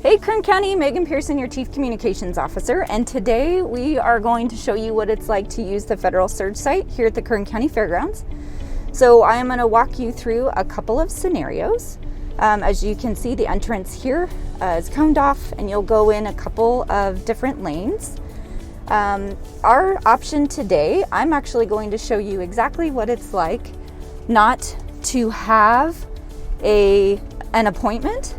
Hey Kern County, Megan Pearson, your Chief Communications Officer, and today we are going to show you what it's like to use the Federal Surge site here at the Kern County Fairgrounds. So I am going to walk you through a couple of scenarios. As you can see, the entrance here is coned off and you'll go in a couple of different lanes. Our option today, I'm actually going to show you exactly what it's like not to have an appointment.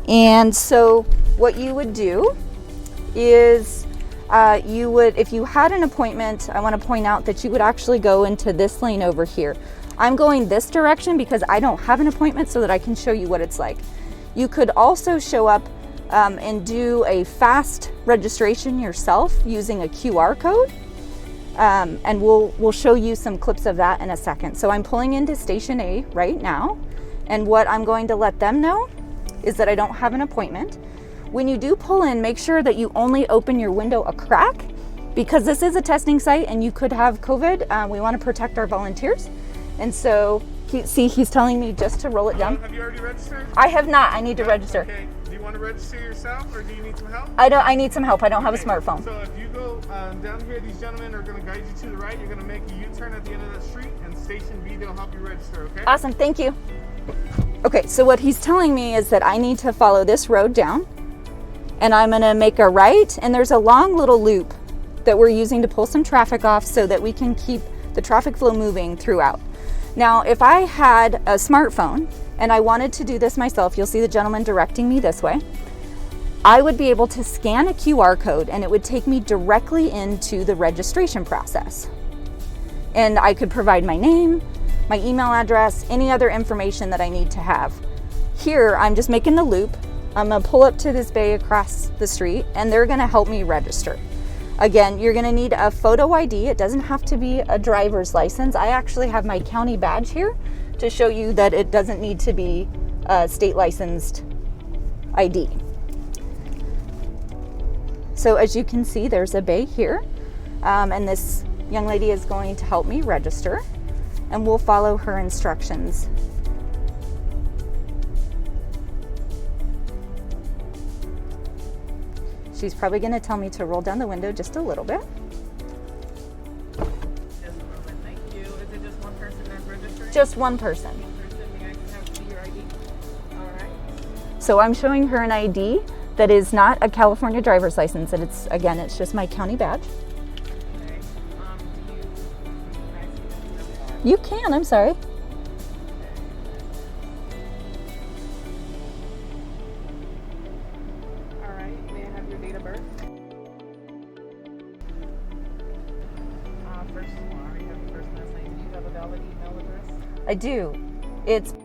And so what you would do is if you had an appointment, I want to point out that you would actually go into this lane over here. I'm going this direction because I don't have an appointment so that I can show you what it's like. You could also show up and do a fast registration yourself using a QR code. And we'll show you some clips of that in a second. So I'm pulling into Station A right now. And what I'm going to let them know is that I don't have an appointment. When you do pull in, make sure that you only open your window a crack because this is a testing site and you could have COVID. We want to protect our volunteers. And so, he's telling me just to roll it down. Have you already registered? I have not. I need to register. Okay. Do you want to register yourself or do you need some help? I need some help. I don't have a smartphone. So if you go down here, these gentlemen are going to guide you to the right. You're going to make a U-turn at the end of the street and Station B, they'll help you register, okay? Awesome. Thank you. Okay, so what he's telling me is that I need to follow this road down and I'm gonna make a right, and there's a long little loop that we're using to pull some traffic off so that we can keep the traffic flow moving throughout. Now, if I had a smartphone and I wanted to do this myself, you'll see the gentleman directing me this way. I would be able to scan a QR code and it would take me directly into the registration process. And I could provide my name, my email address, any other information that I need to have. Here, I'm just making the loop. I'm gonna pull up to this bay across the street and they're gonna help me register. Again, you're gonna need a photo ID. It doesn't have to be a driver's license. I actually have my county badge here to show you that it doesn't need to be a state licensed ID. So as you can see, there's a bay here and this young lady is going to help me register. And we'll follow her instructions. She's probably going to tell me to roll down the window just a little bit. Just a moment, thank you. Is it just one person that's registering? Just one person. May I have your ID? All right. So I'm showing her an ID that is not a California driver's license. And it's just my county badge. You can, I'm sorry. All right, may I have your date of birth? First of all, I already have your first and last name. Do you have a valid email address? I do. It's Okay.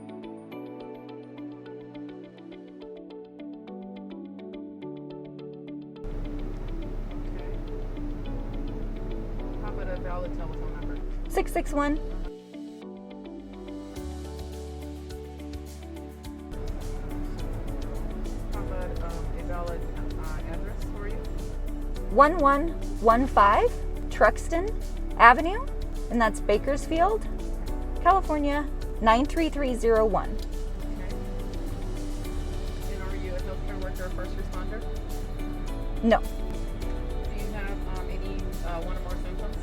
How about a valid telephone number? 661. A valid address for you? 1115 Truxton Avenue, and that's Bakersfield, California, 93301. Okay. And are you a healthcare worker or first responder? No, Do you have any one or more symptoms?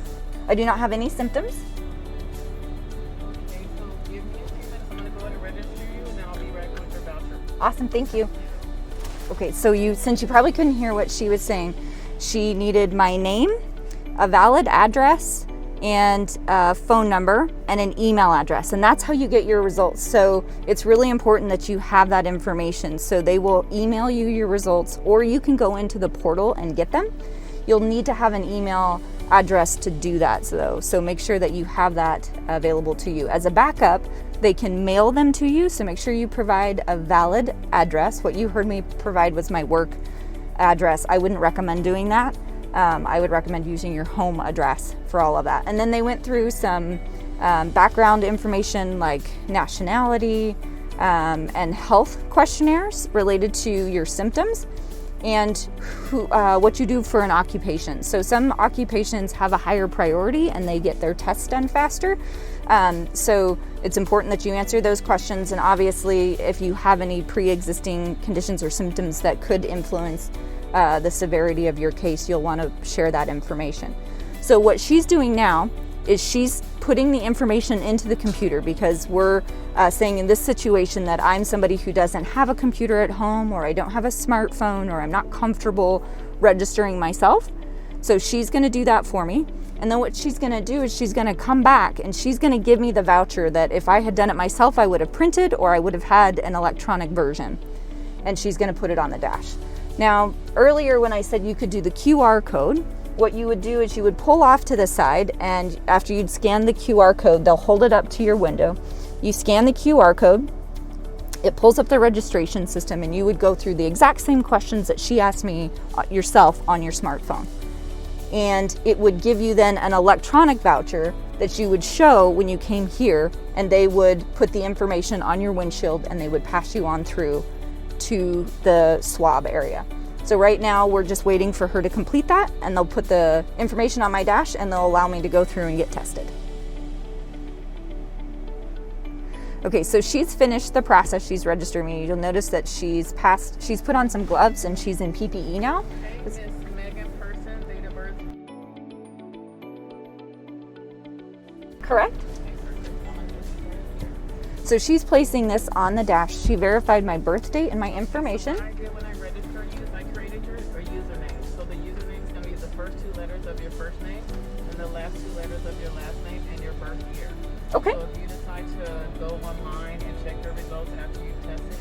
I do not have any symptoms. Okay, so give me a few minutes. I'm going to go ahead and register you, and then I'll be right with your voucher. Awesome, thank you. Okay, so since you probably couldn't hear what she was saying, she needed my name, a valid address, and a phone number, and an email address. And that's how you get your results. So it's really important that you have that information. So they will email you your results, or you can go into the portal and get them. You'll need to have an email address to do that, so make sure that you have that available to you. As a backup, they can mail them to you, so make sure you provide a valid address. What you heard me provide was my work address. I wouldn't recommend doing that. I would recommend using your home address for all of that. And then they went through some background information like nationality and health questionnaires related to your symptoms. and what you do for an occupation. So some occupations have a higher priority and they get their tests done faster. So it's important that you answer those questions, and obviously if you have any pre-existing conditions or symptoms that could influence the severity of your case, you'll want to share that information. So what she's doing now is she's putting the information into the computer, because we're saying in this situation that I'm somebody who doesn't have a computer at home, or I don't have a smartphone, or I'm not comfortable registering myself. So she's going to do that for me. And then what she's going to do is she's going to come back and she's going to give me the voucher that if I had done it myself, I would have printed, or I would have had an electronic version. And she's going to put it on the dash. Now, earlier when I said you could do the QR code, what you would do is you would pull off to the side, and after you'd scan the QR code, they'll hold it up to your window. You scan the QR code, it pulls up the registration system, and you would go through the exact same questions that she asked me yourself on your smartphone. And it would give you then an electronic voucher that you would show when you came here, and they would put the information on your windshield and they would pass you on through to the swab area. So right now we're just waiting for her to complete that, and they'll put the information on my dash and they'll allow me to go through and get tested. Okay, so she's finished the process. She's registered me. You'll notice that she's put on some gloves and she's in PPE now. Okay, date of birth. Correct? So she's placing this on the dash. She verified my birth date and my information. What I did when I registered you is I created your username. So the username is going to be the first 2 letters of your first name and the last 2 letters of your last name and your birth year. Okay. So if you decide to go online and check your results after you've tested,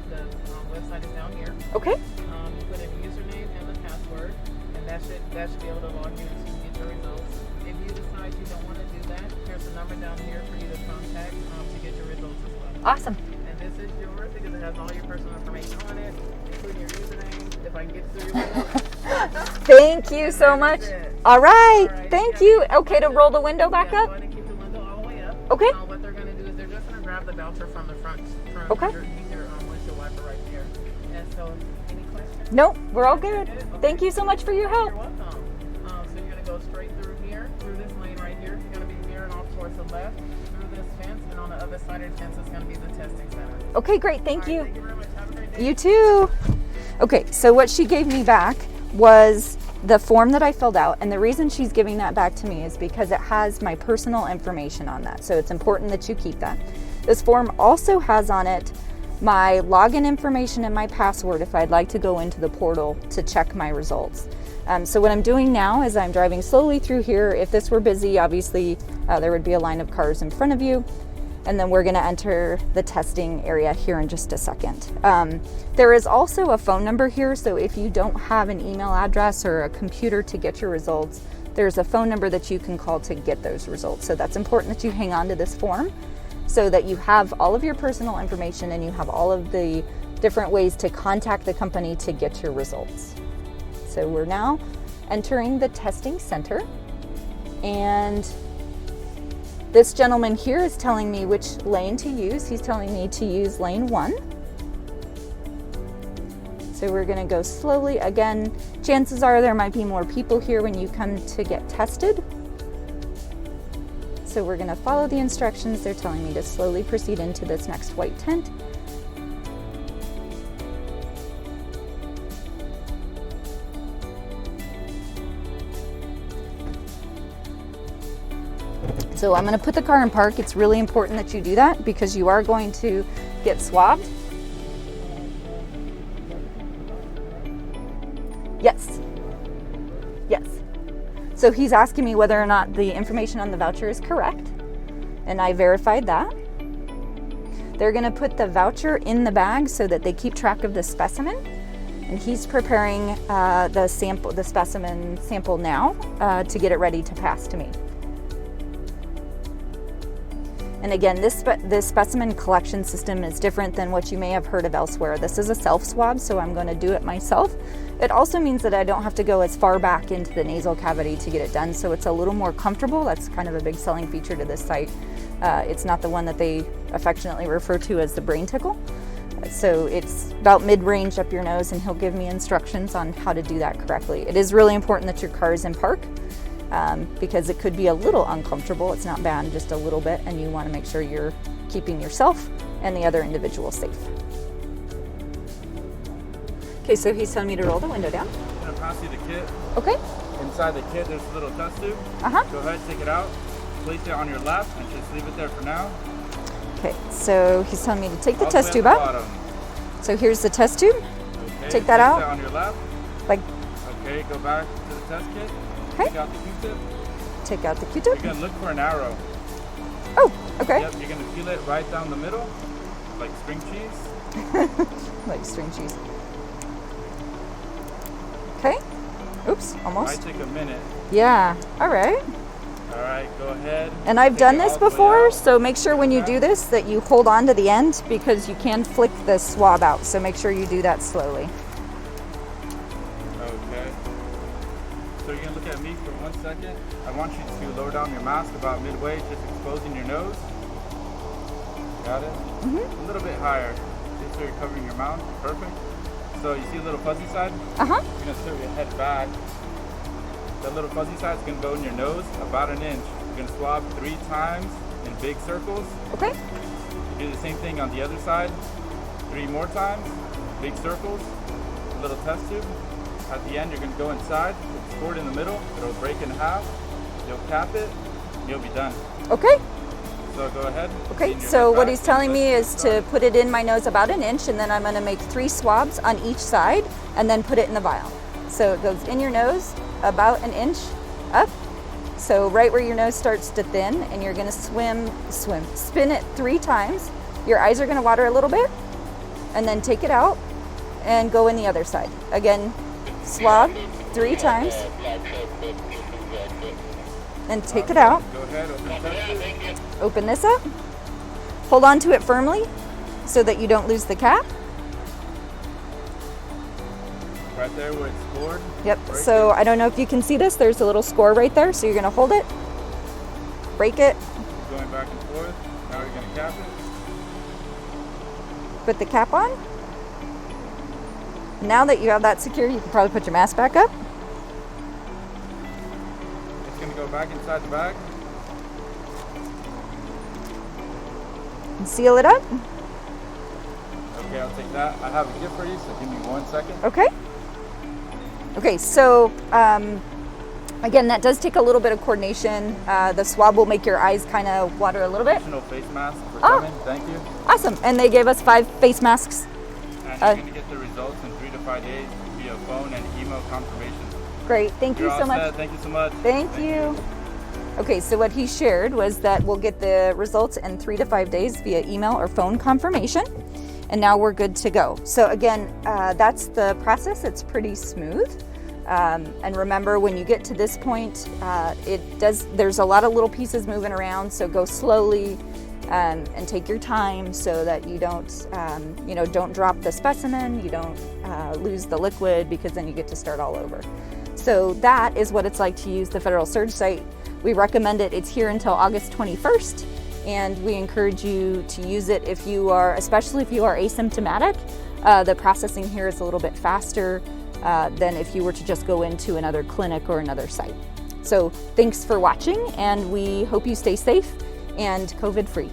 the website is down here. Okay. You put in the username and the password, and that should be able to log you to get your results. If you decide you don't want to do that, here's the number down here for you to contact to get your results as well. Awesome. And this is yours because it has all your personal information on it, including your username. If I can get through your results. Thank you so much. All right. Thank you. Okay, to roll the window back Go up? ahead and keep the window all the way up. Okay. What they're going to do is they're just going to grab the voucher from the front. Okay. Your windshield wiper right there. And so, any questions? Nope, we're all good. Okay. Thank you so much for your help. You're welcome. So you're going to go straight through here, through this lane right here. You're going to be veering off towards the left, through this fence, and on the other side of the fence is going to be the testing center. Okay, great. Thank you. Thank you very much. Have a great day. You too. Okay, so what she gave me back was the form that I filled out, and the reason she's giving that back to me is because it has my personal information on that, so it's important that you keep that. This form also has on it my login information and my password if I'd like to go into the portal to check my results. So what I'm doing now is I'm driving slowly through here. If this were busy, obviously there would be a line of cars in front of you. And then we're going to enter the testing area here in just a second. There is also a phone number here, so if you don't have an email address or a computer to get your results, there's a phone number that you can call to get those results. So that's important that you hang on to this form so that you have all of your personal information and you have all of the different ways to contact the company to get your results. So we're now entering the testing center, and this gentleman here is telling me which lane to use. He's telling me to use lane 1. So we're going to go slowly. Again, chances are there might be more people here when you come to get tested. So we're going to follow the instructions. They're telling me to slowly proceed into this next white tent. So I'm going to put the car in park. It's really important that you do that because you are going to get swabbed. Yes. Yes. So he's asking me whether or not the information on the voucher is correct, and I verified that. They're going to put the voucher in the bag so that they keep track of the specimen, and he's preparing the specimen sample now to get it ready to pass to me. And again, this specimen collection system is different than what you may have heard of elsewhere. This is a self-swab, so I'm going to do it myself. It also means that I don't have to go as far back into the nasal cavity to get it done, so it's a little more comfortable. That's kind of a big selling feature to this site. It's not the one that they affectionately refer to as the brain tickle. So it's about mid-range up your nose, and he'll give me instructions on how to do that correctly. It is really important that your car is in park because it could be a little uncomfortable. It's not bad, just a little bit, and you want to make sure you're keeping yourself and the other individual safe. Okay, so he's telling me to roll the window down. I'm gonna pass you the kit. Okay. Inside the kit, there's a little test tube. Uh-huh. Go ahead, take it out, place it on your lap, and just leave it there for now. Okay, so he's telling me to take the All test way tube at the out. bottom. So here's the test tube. Okay, Take that out. Place it on your lap. Like, Okay, go back to the test kit. Okay. Take out the Q-tip. take out the Q-tip. You're gonna look for an arrow. Oh, okay. Yep, you're gonna feel it right down the middle, like string cheese. Like string cheese. Okay. Oops, almost. Might take a minute. Yeah, all right. All right, go ahead. And I've Take done it this all the way before, out. so make sure when you do this that you hold on to the end because you can flick the swab out. So make sure you do that slowly. Okay. So you're gonna look at me for 1 second. I want you to lower down your mask about midway, just exposing your nose. Got it? Mm-hmm. A little bit higher, just so you're covering your mouth. Perfect. So you see a little fuzzy side? Uh-huh. You're gonna tilt your head back. That little fuzzy side is gonna go in your nose about an inch. You're gonna swab 3 times in big circles. Okay. You do the same thing on the other side. 3 more times, big circles, a little test tube. At the end, you're gonna go inside, score it in the middle, it'll break in half, you'll cap it, you'll be done. Okay. So go ahead. Okay, lean your so head what back, he's telling me touch is the to side. put it in my nose about an inch, and then I'm gonna make 3 swabs on each side and then put it in the vial. So it goes in your nose about an inch up. So right where your nose starts to thin, and you're gonna spin it 3 times. Your eyes are gonna water a little bit, and then take it out and go in the other side. Again, swab 3 times and take it out. Go ahead, open the test tube. Open this up. Hold on to it firmly so that you don't lose the cap. Right there where it's scored. Yep, Break so I don't know if you can see this. There's a little score right there. So you're gonna hold it, break it, Keep going back and forth. Now you're gonna cap it. put the cap on. Now that you have that secure, you can probably put your mask back up. It's gonna go back inside the bag. And seal it up. Okay, I'll take that. I have a gift for you, so give me 1 second. Okay. Okay, so again, that does take a little bit of coordination. The swab will make your eyes kind of water a little bit. Additional face mask for Oh. coming. Thank you. Awesome. And they gave us 5 face masks. And you're gonna get the results in 3 to 5 days via phone and email confirmation. Great. Thank You're you all so much. set. Thank you so much. Thank you. Okay, so what he shared was that we'll get the results in 3 to 5 days via email or phone confirmation, and now we're good to go. So again, that's the process. It's pretty smooth. And remember, when you get to this point, there's a lot of little pieces moving around, so go slowly and take your time so that you don't drop the specimen, you don't lose the liquid, because then you get to start all over. So that is what it's like to use the Federal Surge site. We recommend it. It's here until August 21st, and we encourage you to use it if you are, especially if you are asymptomatic. The processing here is a little bit faster than if you were to just go into another clinic or another site. So thanks for watching, and we hope you stay safe and COVID-free.